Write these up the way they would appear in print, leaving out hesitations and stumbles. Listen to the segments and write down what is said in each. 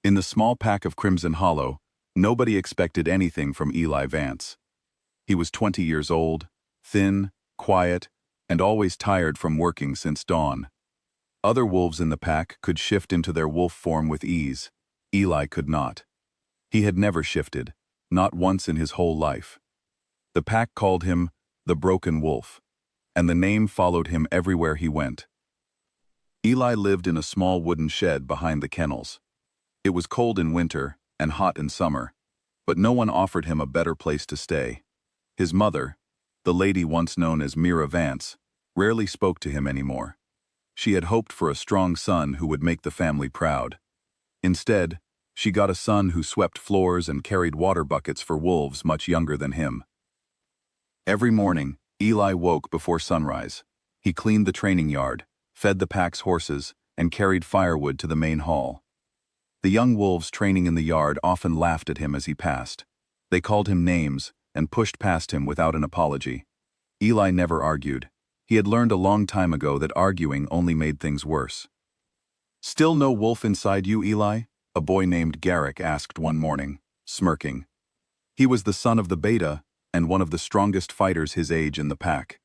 In the small pack of Crimson Hollow, nobody expected anything from Eli Vance. He was 20 years old, thin, quiet, and always tired from working since dawn. Other wolves in the pack could shift into their wolf form with ease. Eli could not. He had never shifted, not once in his whole life. The pack called him the Broken Wolf, and the name followed him everywhere he went. Eli lived in a small wooden shed behind the kennels. It was cold in winter and hot in summer, but no one offered him a better place to stay. His mother, the lady once known as Eli Vance, rarely spoke to him anymore. She had hoped for a strong son who would make the family proud. Instead, she got a son who swept floors and carried water buckets for wolves much younger than him. Every morning, Eli woke before sunrise. He cleaned the training yard, fed the pack's horses, and carried firewood to the main hall. The young wolves training in the yard often laughed at him as he passed. They called him names and pushed past him without an apology. Eli never argued. He had learned a long time ago that arguing only made things worse. "Still no wolf inside you, Eli?" a boy named Garrick asked one morning, smirking. He was the son of the beta and one of the strongest fighters his age in the pack.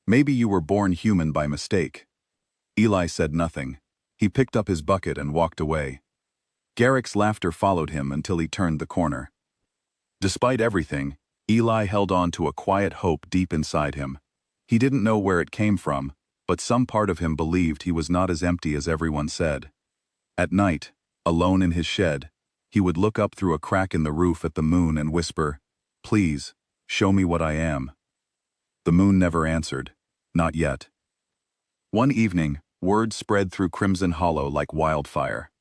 "Maybe you were born human by mistake." Eli said nothing. He picked up his bucket and walked away. Garrick's laughter followed him until he turned the corner. Despite everything, Eli held on to a quiet hope deep inside him. He didn't know where it came from, but some part of him believed he was not as empty as everyone said. At night, alone in his shed, he would look up through a crack in the roof at the moon and whisper, "Please, show me what I am." The moon never answered. Not yet. One evening, word spread through Crimson Hollow like wildfire.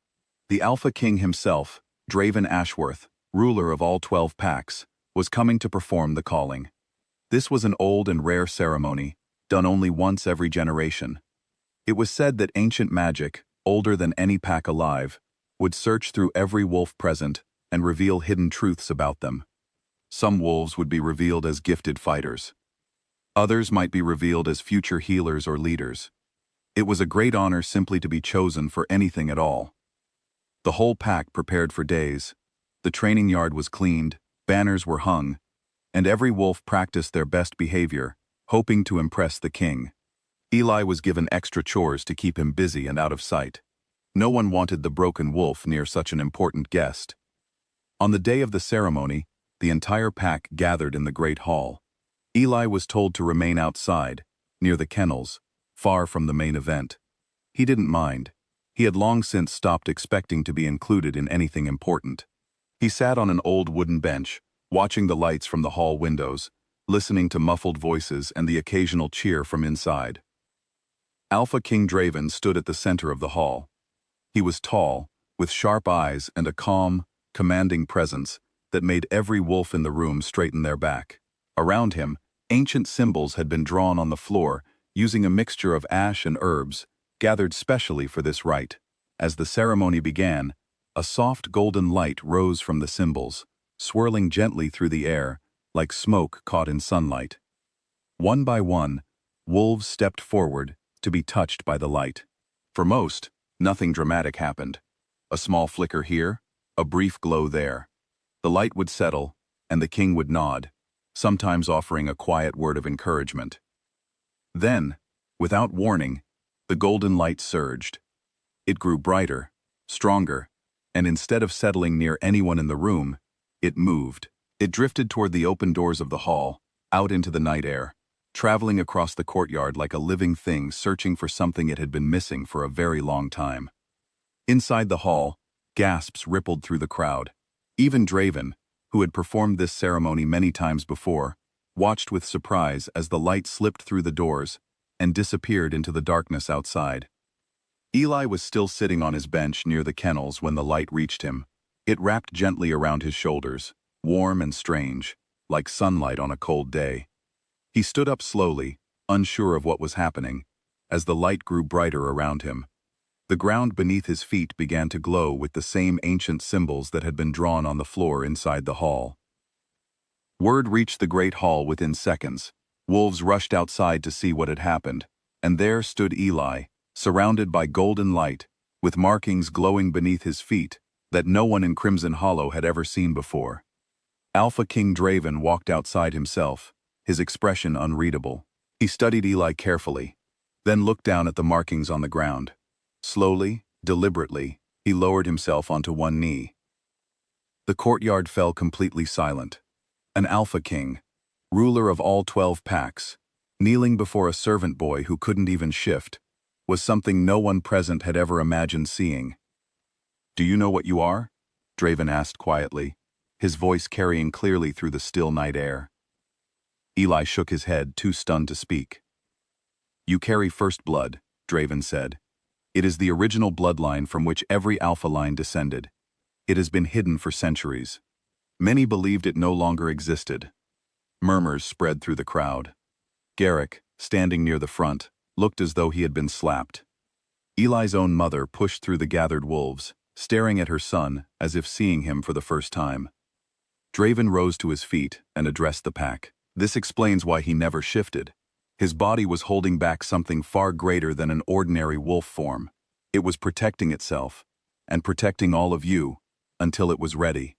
The Alpha King himself, Draven Ashworth, ruler of all 12 packs, was coming to perform the calling. This was an old and rare ceremony, done only once every generation. It was said that ancient magic, older than any pack alive, would search through every wolf present and reveal hidden truths about them. Some wolves would be revealed as gifted fighters. Others might be revealed as future healers or leaders. It was a great honor simply to be chosen for anything at all. The whole pack prepared for days. The training yard was cleaned, banners were hung, and every wolf practiced their best behavior, hoping to impress the king. Eli was given extra chores to keep him busy and out of sight. No one wanted the broken wolf near such an important guest. On the day of the ceremony, the entire pack gathered in the great hall. Eli was told to remain outside, near the kennels, far from the main event. He didn't mind. He had long since stopped expecting to be included in anything important. He sat on an old wooden bench, watching the lights from the hall windows, listening to muffled voices and the occasional cheer from inside. Alpha King Draven stood at the center of the hall. He was tall, with sharp eyes and a calm, commanding presence that made every wolf in the room straighten their back. Around him, ancient symbols had been drawn on the floor using a mixture of ash and herbs, gathered specially for this rite. As the ceremony began, a soft golden light rose from the symbols, swirling gently through the air, like smoke caught in sunlight. One by one, wolves stepped forward to be touched by the light. For most, nothing dramatic happened. A small flicker here, a brief glow there. The light would settle, and the king would nod, sometimes offering a quiet word of encouragement. Then, without warning, the golden light surged. It grew brighter, stronger, and instead of settling near anyone in the room, it moved. It drifted toward the open doors of the hall, out into the night air, traveling across the courtyard like a living thing searching for something it had been missing for a very long time. Inside the hall, gasps rippled through the crowd. Even Draven, who had performed this ceremony many times before, watched with surprise as the light slipped through the doors and disappeared into the darkness outside. Eli was still sitting on his bench near the kennels when the light reached him. It wrapped gently around his shoulders, warm and strange, like sunlight on a cold day. He stood up slowly, unsure of what was happening, as the light grew brighter around him. The ground beneath his feet began to glow with the same ancient symbols that had been drawn on the floor inside the hall. Word reached the great hall within seconds. Wolves rushed outside to see what had happened, and there stood Eli, surrounded by golden light, with markings glowing beneath his feet, that no one in Crimson Hollow had ever seen before. Alpha King Draven walked outside himself, his expression unreadable. He studied Eli carefully, then looked down at the markings on the ground. Slowly, deliberately, he lowered himself onto one knee. The courtyard fell completely silent. An Alpha King, ruler of all 12 packs, kneeling before a servant boy who couldn't even shift, was something no one present had ever imagined seeing. "Do you know what you are?" Draven asked quietly, his voice carrying clearly through the still night air. Eli shook his head, too stunned to speak. "You carry first blood," Draven said. "It is the original bloodline from which every Alpha line descended. It has been hidden for centuries. Many believed it no longer existed." Murmurs spread through the crowd. Garrick, standing near the front, looked as though he had been slapped. Eli's own mother pushed through the gathered wolves, staring at her son as if seeing him for the first time. Draven rose to his feet and addressed the pack. This explains why he never shifted. His body was holding back something far greater than an ordinary wolf form. It was protecting itself, and protecting all of you, until it was ready.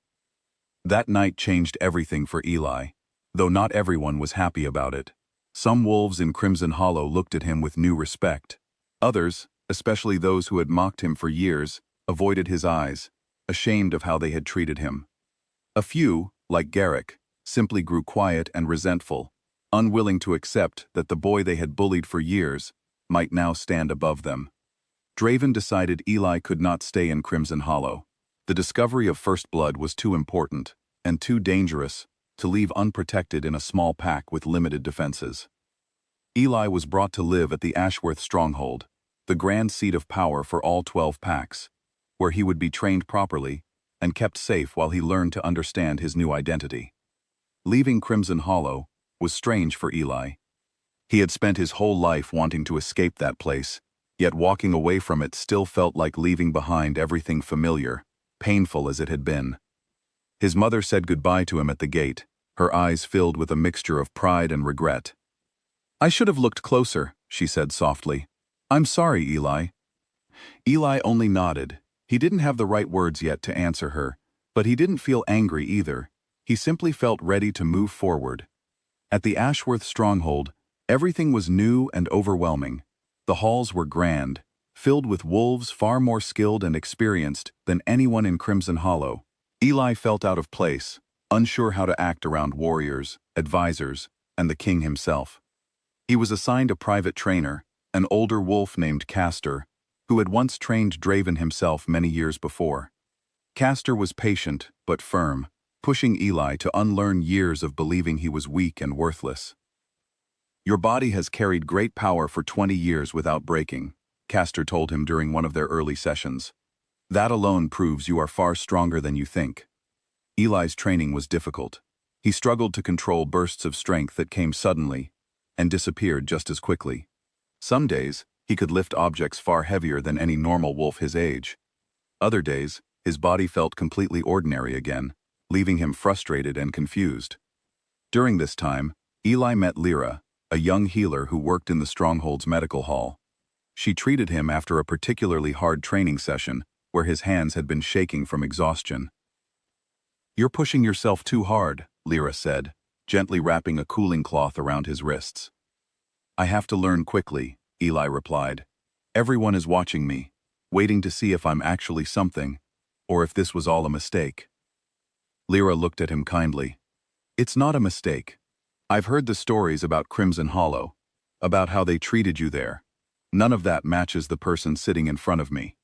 That night changed everything for Eli, though not everyone was happy about it. Some wolves in Crimson Hollow looked at him with new respect. Others, especially those who had mocked him for years, avoided his eyes, ashamed of how they had treated him. A few, like Garrick, simply grew quiet and resentful, unwilling to accept that the boy they had bullied for years might now stand above them. Draven decided Eli could not stay in Crimson Hollow. The discovery of First Blood was too important, and too dangerous, to leave unprotected in a small pack with limited defenses. Eli was brought to live at the Ashworth Stronghold, the grand seat of power for all 12 packs, where he would be trained properly and kept safe while he learned to understand his new identity. Leaving Crimson Hollow was strange for Eli. He had spent his whole life wanting to escape that place, yet walking away from it still felt like leaving behind everything familiar, painful as it had been. His mother said goodbye to him at the gate, her eyes filled with a mixture of pride and regret. "I should have looked closer," she said softly. "I'm sorry, Eli." Eli only nodded. He didn't have the right words yet to answer her, but he didn't feel angry either. He simply felt ready to move forward. At the Ashworth Stronghold, everything was new and overwhelming. The halls were grand, filled with wolves far more skilled and experienced than anyone in Crimson Hollow. Eli felt out of place, unsure how to act around warriors, advisors, and the king himself. He was assigned a private trainer, an older wolf named Castor, who had once trained Draven himself many years before. Castor was patient but firm, pushing Eli to unlearn years of believing he was weak and worthless. "Your body has carried great power for 20 years without breaking," Castor told him during one of their early sessions. "That alone proves you are far stronger than you think." Eli's training was difficult. He struggled to control bursts of strength that came suddenly and disappeared just as quickly. Some days, he could lift objects far heavier than any normal wolf his age. Other days, his body felt completely ordinary again, leaving him frustrated and confused. During this time, Eli met Lyra, a young healer who worked in the Stronghold's medical hall. She treated him after a particularly hard training session, where his hands had been shaking from exhaustion. "You're pushing yourself too hard," Lyra said, gently wrapping a cooling cloth around his wrists. "I have to learn quickly," Eli replied. "Everyone is watching me, waiting to see if I'm actually something, or if this was all a mistake." Lyra looked at him kindly. "It's not a mistake. I've heard the stories about Crimson Hollow, about how they treated you there. None of that matches the person sitting in front of me."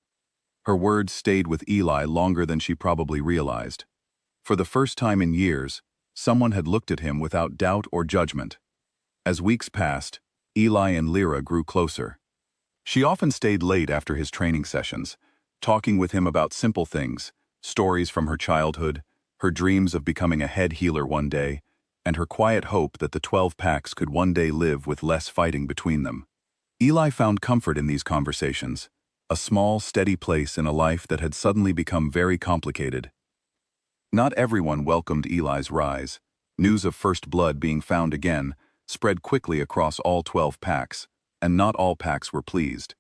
Her words stayed with Eli longer than she probably realized. For the first time in years, someone had looked at him without doubt or judgment. As weeks passed, Eli and Lyra grew closer. She often stayed late after his training sessions, talking with him about simple things, stories from her childhood, her dreams of becoming a head healer one day, and her quiet hope that the 12 packs could one day live with less fighting between them. Eli found comfort in these conversations, a small, steady place in a life that had suddenly become very complicated. Not everyone welcomed Eli's rise. News of First Blood being found again spread quickly across all 12 packs, and not all packs were pleased.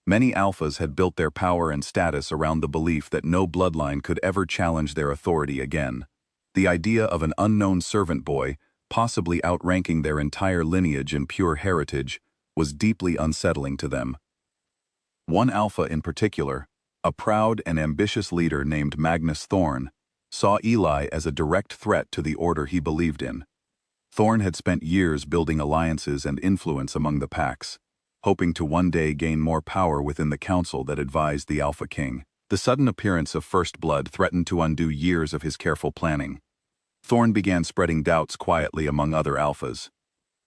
Many alphas had built their power and status around the belief that no bloodline could ever challenge their authority again. The idea of an unknown servant boy, possibly outranking their entire lineage in pure heritage, was deeply unsettling to them. One alpha in particular, a proud and ambitious leader named Magnus Thorn, saw Eli as a direct threat to the order he believed in. Thorn had spent years building alliances and influence among the packs, hoping to one day gain more power within the council that advised the Alpha King. The sudden appearance of First Blood threatened to undo years of his careful planning. Thorn began spreading doubts quietly among other alphas.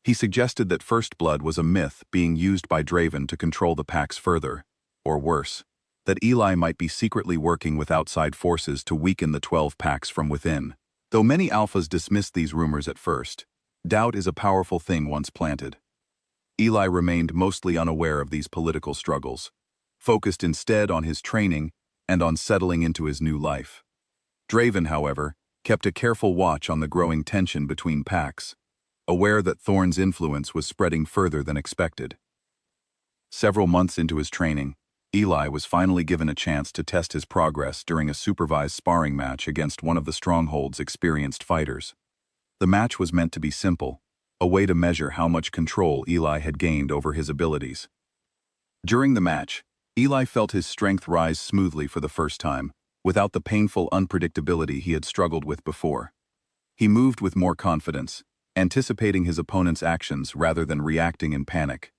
He suggested that First Blood was a myth being used by Draven to control the packs further, or worse, that Eli might be secretly working with outside forces to weaken the 12 packs from within. Though many alphas dismissed these rumors at first, doubt is a powerful thing once planted. Eli remained mostly unaware of these political struggles, focused instead on his training and on settling into his new life. Draven, however, kept a careful watch on the growing tension between packs, aware that Thorn's influence was spreading further than expected. Several months into his training, Eli was finally given a chance to test his progress during a supervised sparring match against one of the Stronghold's experienced fighters. The match was meant to be simple, a way to measure how much control Eli had gained over his abilities. During the match, Eli felt his strength rise smoothly for the first time, without the painful unpredictability he had struggled with before. He moved with more confidence, anticipating his opponent's actions rather than reacting in panic.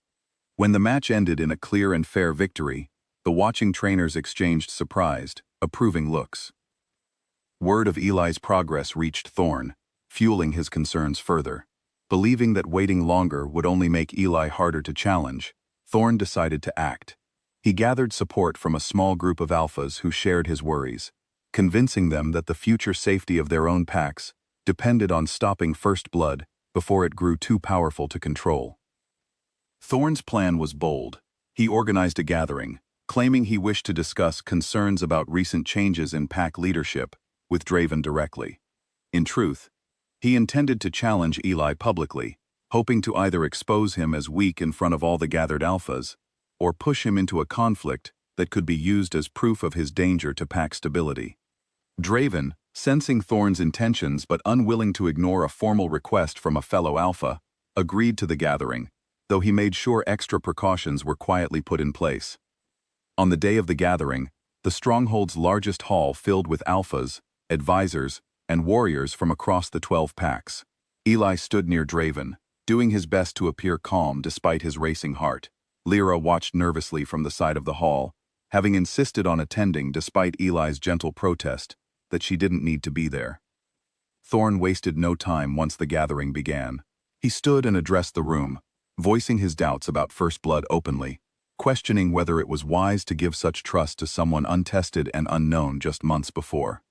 When the match ended in a clear and fair victory, the watching trainers exchanged surprised, approving looks. Word of Eli's progress reached Thorn, fueling his concerns further. Believing that waiting longer would only make Eli harder to challenge, Thorn decided to act. He gathered support from a small group of alphas who shared his worries, convincing them that the future safety of their own packs depended on stopping First Blood before it grew too powerful to control. Thorn's plan was bold. He organized a gathering, claiming he wished to discuss concerns about recent changes in pack leadership with Draven directly. In truth, he intended to challenge Eli publicly, hoping to either expose him as weak in front of all the gathered alphas, or push him into a conflict that could be used as proof of his danger to pack stability. Draven, sensing Thorn's intentions but unwilling to ignore a formal request from a fellow alpha, agreed to the gathering, though he made sure extra precautions were quietly put in place. On the day of the gathering, the Stronghold's largest hall filled with alphas, advisors, and warriors from across the 12 packs. Eli stood near Draven, doing his best to appear calm despite his racing heart. Lyra watched nervously from the side of the hall, having insisted on attending despite Eli's gentle protest that she didn't need to be there. Thorn wasted no time once the gathering began. He stood and addressed the room, voicing his doubts about First Blood openly, questioning whether it was wise to give such trust to someone untested and unknown just months before.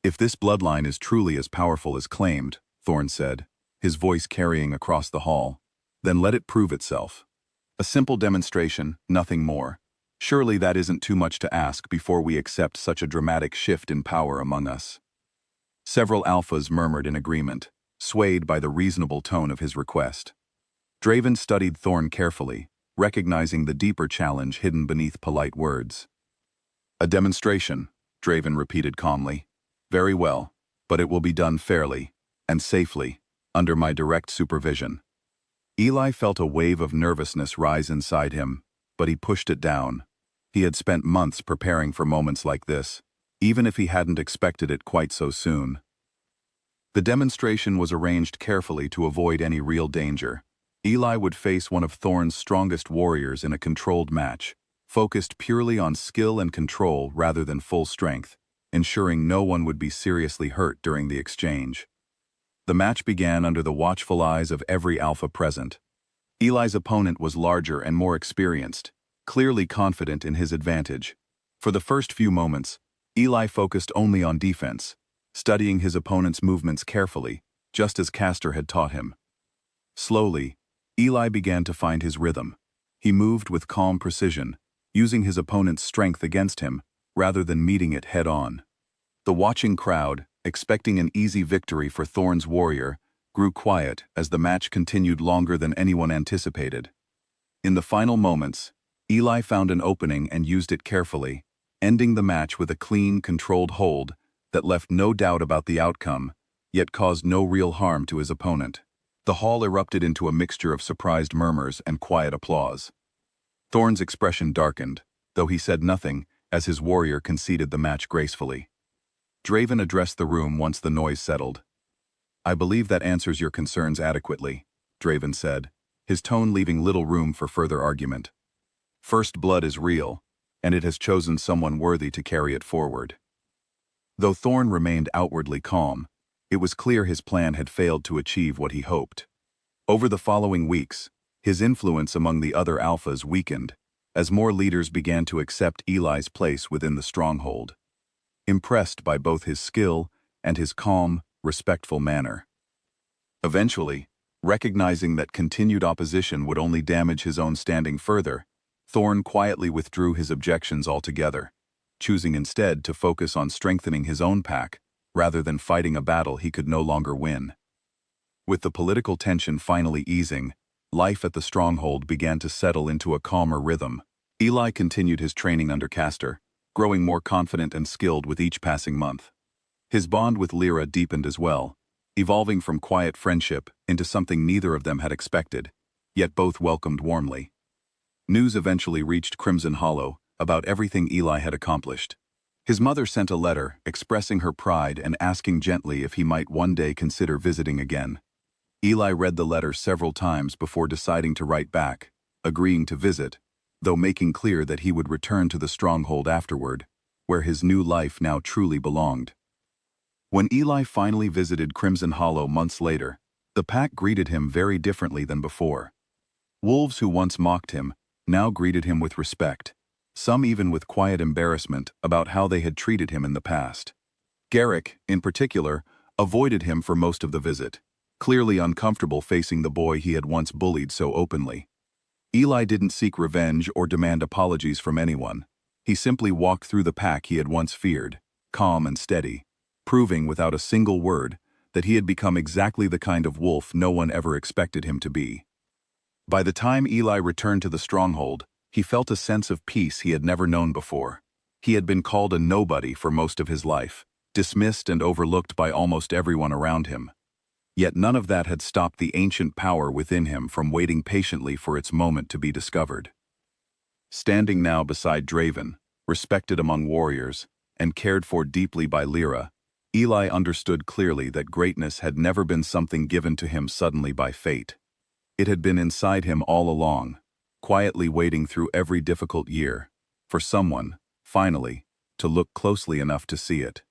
"If this bloodline is truly as powerful as claimed," Thorn said, his voice carrying across the hall, "then let it prove itself. A simple demonstration, nothing more. Surely that isn't too much to ask before we accept such a dramatic shift in power among us." Several alphas murmured in agreement, swayed by the reasonable tone of his request. Draven studied Thorn carefully, recognizing the deeper challenge hidden beneath polite words. "A demonstration," Draven repeated calmly. "Very well, but it will be done fairly and safely, under my direct supervision." Eli felt a wave of nervousness rise inside him, but he pushed it down. He had spent months preparing for moments like this, even if he hadn't expected it quite so soon. The demonstration was arranged carefully to avoid any real danger. Eli would face one of Thorn's strongest warriors in a controlled match, focused purely on skill and control rather than full strength, ensuring no one would be seriously hurt during the exchange. The match began under the watchful eyes of every alpha present. Eli's opponent was larger and more experienced, clearly confident in his advantage. For the first few moments, Eli focused only on defense, studying his opponent's movements carefully, just as Castor had taught him. Slowly, Eli began to find his rhythm. He moved with calm precision, using his opponent's strength against him, rather than meeting it head-on. The watching crowd, expecting an easy victory for Thorn's warrior, grew quiet as the match continued longer than anyone anticipated. In the final moments, Eli found an opening and used it carefully, ending the match with a clean, controlled hold that left no doubt about the outcome, yet caused no real harm to his opponent. The hall erupted into a mixture of surprised murmurs and quiet applause. Thorne's expression darkened, though he said nothing, as his warrior conceded the match gracefully. Draven addressed the room once the noise settled. "I believe that answers your concerns adequately," Draven said, his tone leaving little room for further argument. "First blood is real, and it has chosen someone worthy to carry it forward." Though Thorne remained outwardly calm, it was clear his plan had failed to achieve what he hoped. Over the following weeks, his influence among the other alphas weakened, as more leaders began to accept Eli's place within the stronghold, impressed by both his skill and his calm, respectful manner. Eventually, recognizing that continued opposition would only damage his own standing further, Thorne quietly withdrew his objections altogether, choosing instead to focus on strengthening his own pack, rather than fighting a battle he could no longer win. With the political tension finally easing, life at the stronghold began to settle into a calmer rhythm. Eli continued his training under Castor, growing more confident and skilled with each passing month. His bond with Lyra deepened as well, evolving from quiet friendship into something neither of them had expected, yet both welcomed warmly. News eventually reached Crimson Hollow about everything Eli had accomplished. His mother sent a letter expressing her pride and asking gently if he might one day consider visiting again. Eli read the letter several times before deciding to write back, agreeing to visit, though making clear that he would return to the stronghold afterward, where his new life now truly belonged. When Eli finally visited Crimson Hollow months later, the pack greeted him very differently than before. Wolves who once mocked him now greeted him with respect, some even with quiet embarrassment about how they had treated him in the past. Garrick, in particular, avoided him for most of the visit, clearly uncomfortable facing the boy he had once bullied so openly. Eli didn't seek revenge or demand apologies from anyone. He simply walked through the pack he had once feared, calm and steady, proving without a single word that he had become exactly the kind of wolf no one ever expected him to be. By the time Eli returned to the stronghold, he felt a sense of peace he had never known before. He had been called a nobody for most of his life, dismissed and overlooked by almost everyone around him. Yet none of that had stopped the ancient power within him from waiting patiently for its moment to be discovered. Standing now beside Draven, respected among warriors, and cared for deeply by Lyra, Eli understood clearly that greatness had never been something given to him suddenly by fate. It had been inside him all along, quietly waiting through every difficult year, for someone, finally, to look closely enough to see it.